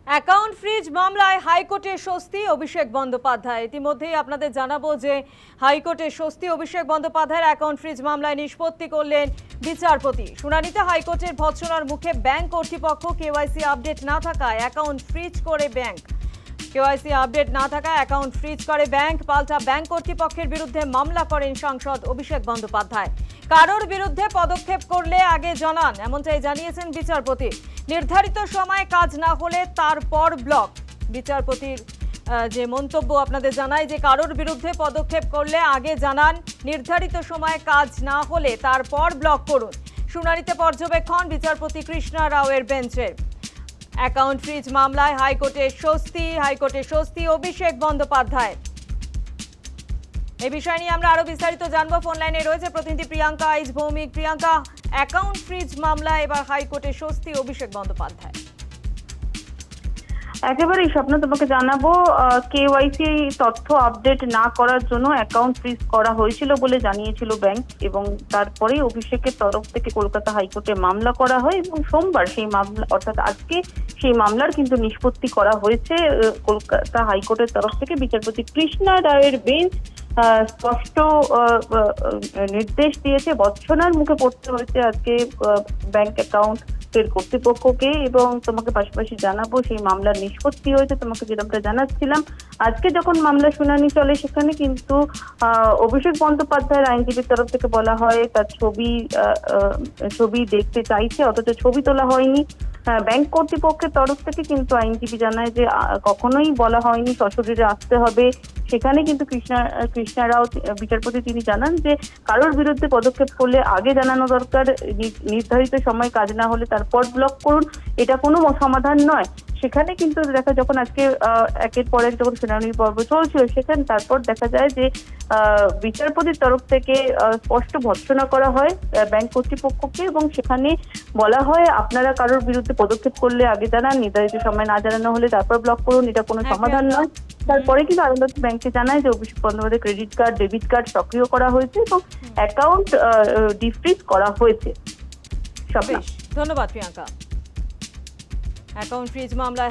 Account freeze মামলায় হাইকোর্টের স্বস্তি অভিষেক বন্দ্যোপাধ্যায়। ইতিমধ্যেই আপনাদের জানাবো যে হাইকোর্টের স্বস্তি অভিষেক বন্দ্যোপাধ্যায়ের অ্যাকাউন্ট ফ্রিজ মামলায় নিষ্পত্তি করলেন বিচারপতি। শুনানিতে হাইকোর্টের ভৎসনার মুখে ব্যাংক কর্তৃপক্ষ কেওয়াইসি আপডেট না থাকায় অ্যাকাউন্ট ফ্রিজ করে ব্যাংক। কেওয়াইসি আপডেট না থাকায় অ্যাকাউন্ট ফ্রিজ করে ব্যাংক। পাল্টা ব্যাংক কর্তৃপক্ষের বিরুদ্ধে মামলা করেন সাংসদ অভিষেক বন্দ্যোপাধ্যায়। কারোর বিরুদ্ধে পদক্ষেপ করলে আগে জানান, এমনটাই জানিয়েছেন বিচারপতি। নির্ধারিত সময়ে কাজ না হলে তারপর ব্লক। বিচারপতির যে মন্তব্য আপনাদের জানাই যে কারোর বিরুদ্ধে পদক্ষেপ করলে আগে জানান, নির্ধারিত সময়ে কাজ না হলে তারপর ব্লক করুন। শুনানিতে পর্যবেক্ষণ বিচারপতি কৃষ্ণা রাওয়ের বেঞ্চের। অ্যাকাউন্ট ফ্রিজ মামলায় হাইকোর্টের স্বস্তি অভিষেক বন্দ্যোপাধ্যায়। এই বিষয় নিয়ে আমরা আরো বিস্তারিত জানবো। ফোন লাইনে রয়েছে প্রতিনিধি প্রিয়াঙ্কা আইচ ভৌমিক। প্রিয়াঙ্কা, অ্যাকাউন্ট ফ্রিজ মামলায় এবার হাইকোর্টের স্বস্তি অভিষেক বন্দ্যোপাধ্যায়। একেবারেই স্বপ্ন, তোমাকে জানাবো কেওয়াইসি তথ্য আপডেট না করার জন্য অ্যাকাউন্ট ফ্রিজ করা হয়েছিল বলে জানিয়েছিল ব্যাংক, এবং তারপরে অভিষেকের তরফ থেকে কলকাতা হাইকোর্টে মামলা করা হয় এবং সোমবার সেই মামলা অর্থাৎ আজকে সেই মামলার কিন্তু নিষ্পত্তি করা হয়েছে কলকাতা হাইকোর্টের তরফ থেকে। বিচারপতি কৃষ্ণা রায়ের বেঞ্চ স্পষ্ট নির্দেশ দিয়েছে, ভৎসনার মুখে পড়তে হয়েছে আজকে ব্যাংক অ্যাকাউন্ট কর্তৃপক্ষকে। এবং তোমাকে পাশাপাশি জানাবো সেই মামলার নিষ্পত্তি হয়েছে, তোমাকে যেরকমটা জানাচ্ছিলাম। আজকে যখন মামলা শুনানি চলে সেখানে কিন্তু অভিষেক বন্দ্যোপাধ্যায়ের আইনজীবীর তরফ থেকে বলা হয় তার ছবি দেখতে চাইছে, অথচ ছবি তোলা হয়নি। ব্যাংক কর্তৃপক্ষের তরফ থেকে কিন্তু আইনজীবী জানায় যে কখনোই বলা হয়নি সশরীরে আসতে হবে। সেখানে কিন্তু কৃষ্ণা রাও বিচারপতি তিনি জানান যে কারোর বিরুদ্ধে পদক্ষেপ করলে আগে জানানো দরকার, নির্ধারিত সময় কাজ না হলে তারপর ব্লক করুন, এটা কোনো সমাধান নয়। সেখানে কিন্তু যখন আজকে একের পর এক যখন শুনানির পর্ব চলছিল সেখানে তারপর দেখা যায় যে বিচারপতির তরফ থেকে স্পষ্ট ভৎসনা করা হয় ব্যাংক কর্তৃপক্ষকে, এবং সেখানে বলা হয় আপনারা কারোর বিরুদ্ধে পদক্ষেপ করলে আগে জানান, নির্ধারিত সময় না জানানো হলে তারপর ব্লক করুন, এটা কোনো সমাধান নয়। তারপরে কিন্তু আদালত ব্যাংকে জানায় যে অভিষেক বন্দ্যোপাধ্যায়ের ক্রেডিট কার্ড, ডেবিট কার্ড সক্রিয় করা হয়েছে এবং অ্যাকাউন্ট ডিফ্রিজ করা হয়েছে। ধন্যবাদ প্রিয়াঙ্কা। অ্যাকাউন্ট ফ্রিজ মামলায়